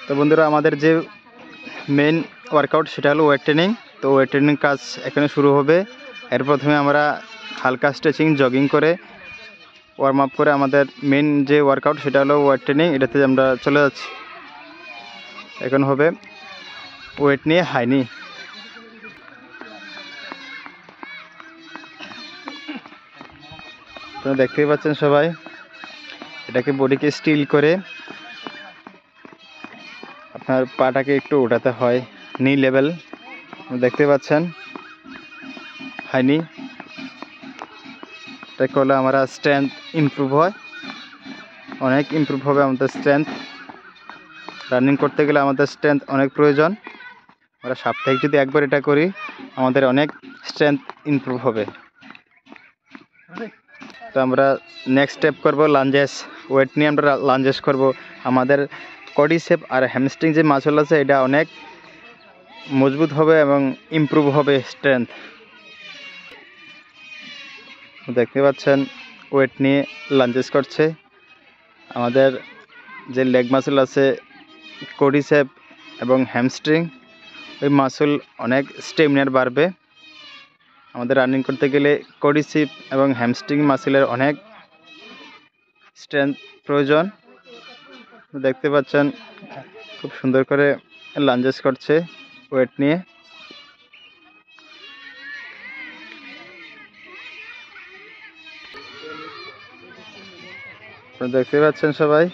তো বন্ধুরা, আমাদের যে মেইন ওয়ার্কআউট সেটা হলো ওয়েট ট্রেনিং। তো ওয়েট ট্রেনিং কাজ এখানে শুরু হবে। এর প্রথমে আমরা হালকা স্ট্রেচিং, জগিং করে ওয়ার্ম আপ করে আমাদের মেইন যে ওয়ার্কআউট সেটা হলো ওয়েট ট্রেনিং। এটাতে আমরা চলে যাচ্ছি। এখন হবে ওয়েট নিয়ে হাই নি। তো দেখতেই পাচ্ছেন সবাই, এটাকে বডিকে স্টিল করে আপনার পাটাকে একটু উঠাতে হয় নি লেভেল। দেখতে পাচ্ছেন হাই নি। এটা করলে আমরা স্ট্রেংথ ইমপ্রুভ হয়, অনেক ইমপ্রুভ হবে আমাদের স্ট্রেংথ। রানিং করতে গেলে আমাদের স্ট্রেংথ অনেক প্রয়োজন। আমরা সাপ্তাহিক যদি একবার এটা করি আমাদের অনেক স্ট্রেংথ ইমপ্রুভ হবে। তো আমরা নেক্সট স্টেপ করব লাঞ্জেস। ওয়েট নিয়ে আমরা লাঞ্জেস করব। আমাদের কোয়াড্রিসেপ আর হ্যামস্ট্রিং যে মাসল আছে এটা অনেক মজবুত হবে এবং ইমপ্রুভ হবে স্ট্রেংথ। দেখতে পাচ্ছেন ওয়েট নিয়ে লাঞ্জেস করছে। আমাদের যে লেগ মাসল আছে কোয়াড্রিসেপ এবং হ্যামস্ট্রিং, ওই মাসল অনেক স্টেমিনার বাড়বে। আমাদের রানিং করতে গেলে কোয়াড্রিসেপ এবং হ্যামস্ট্রিং মাসলের অনেক স্ট্রেংথ প্রয়োজন। দেখতে পাচ্ছেন খুব সুন্দর করে লাঞ্জেস করছে ওয়েট নিয়ে। দেখতে পাচ্ছেন সবাই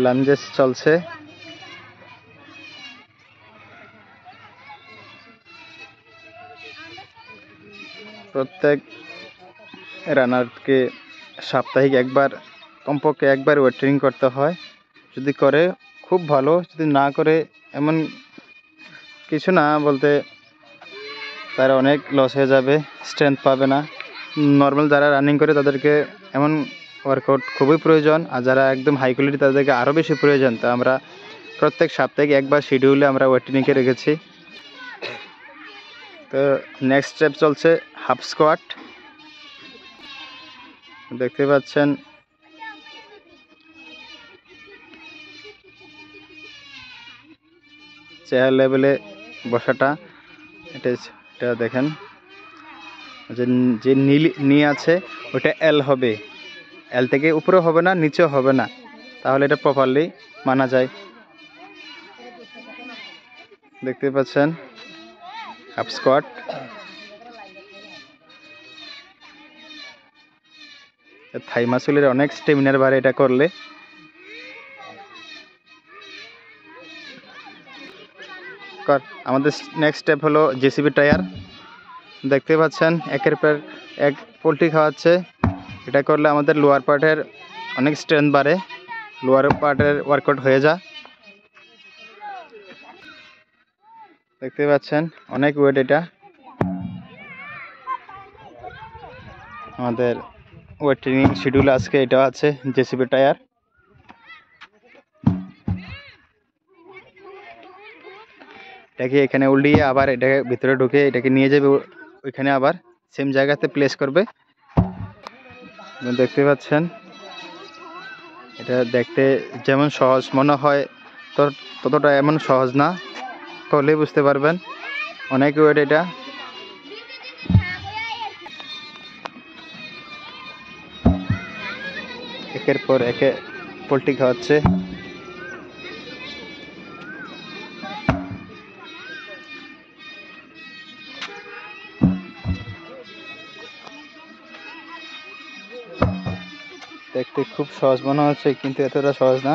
লাঞ্জেস চলছে। প্রত্যেক রানারকে সাপ্তাহিক একবার, কমপক্ষে একবার ওয়েট ট্রেনিং করতে হয়। যদি করে খুব ভালো, যদি না করে এমন কিছু না বলতে তারা অনেক লস হয়ে যাবে, স্ট্রেংথ পাবে না। নর্মাল যারা রানিং করে তাদেরকে এমন ওয়ার্কআউট খুবই প্রয়োজন, আর যারা একদম হাই কোয়ালিটি তাদেরকে আরও বেশি প্রয়োজন। তো আমরা প্রত্যেক সাপ্তাহিক একবার শিডিউলে আমরা ওয়েট ট্রেনিংকে রেখেছি। তো নেক্সট স্টেপ চলছে হাফ স্কোয়াট। দেখতে পাচ্ছেন চেয়ার লেভেলে বসাটা, এটা দেখেন যে নি আছে ওটা এল হবে, এল থেকে উপরে হবে না, নিচেও হবে না, তাহলে এটা প্রপারলি মানা যায়। দেখতে পাচ্ছেন হাফ স্কোয়াট। থাই মাসলের অনেক স্টেমিনার বাড়ে এটা করলে। আমাদের নেক্সট স্টেপ হলো জেসিবি টায়ার। দেখতে পাচ্ছেন একের পর এক পোলট্রি খাওয়াচ্ছে। এটা করলে আমাদের লোয়ার পার্টের অনেক স্ট্রেংথ বাড়ে, লোয়ার পার্টের ওয়ার্কআউট হয়ে যায়। দেখতে পাচ্ছেন অনেক ওয়েট। এটা আমাদের ওয়েট ট্রেনিং শিডিউল আজকে এটা আছে জেসিবি টায়ার। এটাকে এখানে উল্টিয়ে আবার এটাকে ভিতরে ঢুকে এটাকে নিয়ে যাবে ওইখানে, আবার সেম জায়গাতে প্লেস করবে। দেখতে পাচ্ছেন এটা দেখতে যেমন সহজ মনে হয় ততটা এমন সহজ না, করলেই বুঝতে পারবেন অনেক ওয়েট এটা। একের পর একে পোলট্রি খাওয়াচ্ছে। দেখতে খুব সহজ মনে হচ্ছে কিন্তু এতটা সহজ না।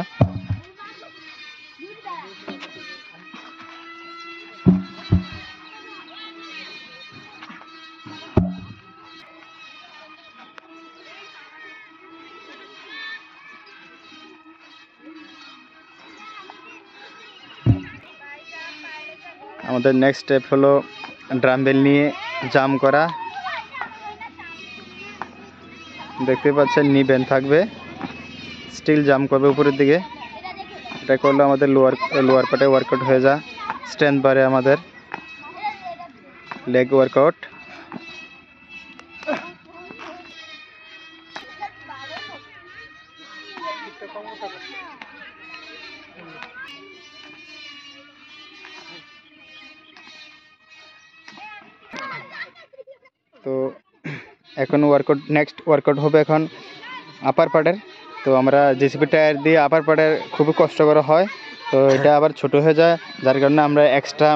আমাদের নেক্সট স্টেপ হলো ড্রাম্বেল নিয়ে জাম্প করা। দেখতে পাচ্ছেন নি বেন্ড থাকবে, স্টিল জাম্প করবে উপরের দিকে। এটা করলে আমাদের লোয়ার পার্টে ওয়ার্কআউট হয়ে যায়, স্ট্রেংথ বাড়ে আমাদের লেগ ওয়ার্কআউট। তো এখন নেক্সট ওয়ার্কআউট হবে এখন আপার পার্টের। তো আমরা জেসিবি টায়ার দিয়ে আপার পার্টের খুবই কষ্ট করা হয়, তো এটা আবার ছোট হয়ে যায়, যার কারণে আমরা এক্সট্রা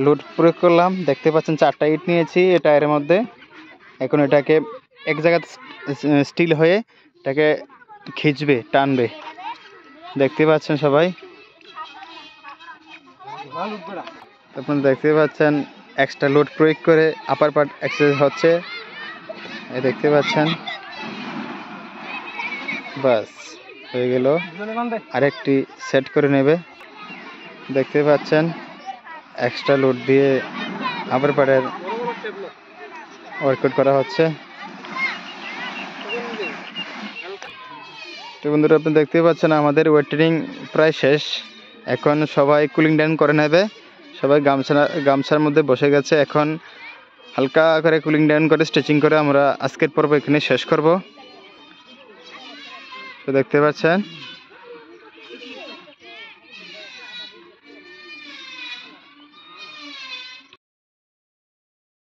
লোড প্রয়োগ করলাম। দেখতে পাচ্ছেন 4টা ইট নিয়েছি এই টায়ারের মধ্যে। এখন এটাকে এক জায়গায় স্টিল হয়ে এটাকে খিঁচবে, টানবে, দেখতে পাচ্ছেন সবাই। আপনারা দেখতে পাচ্ছেন এক্সট্রা লোড প্রয়োগ করে আপার পার্ট এক্সারসাইজ হচ্ছে, দেখতে পাচ্ছেন। বাস হয়ে গেল, আরেকটি সেট করে নেবে। দেখতে পাচ্ছেন এক্সট্রা লোড দিয়ে আপার পার্টের ওয়ার্কআউট করা হচ্ছে। তো বন্ধুরা, আপনি দেখতে পাচ্ছেন আমাদের ওয়েট ট্রেনিং প্রায় শেষ। এখন সবাই কুলিং ডাউন করে নেবে, সবাই গামছার মধ্যে বসে গেছে। এখন হালকা করে কুলিং ডাউন করে স্ট্রেচিং করে আমরা আজকের পর্ব এখানে শেষ করব। তো দেখতে পাচ্ছেন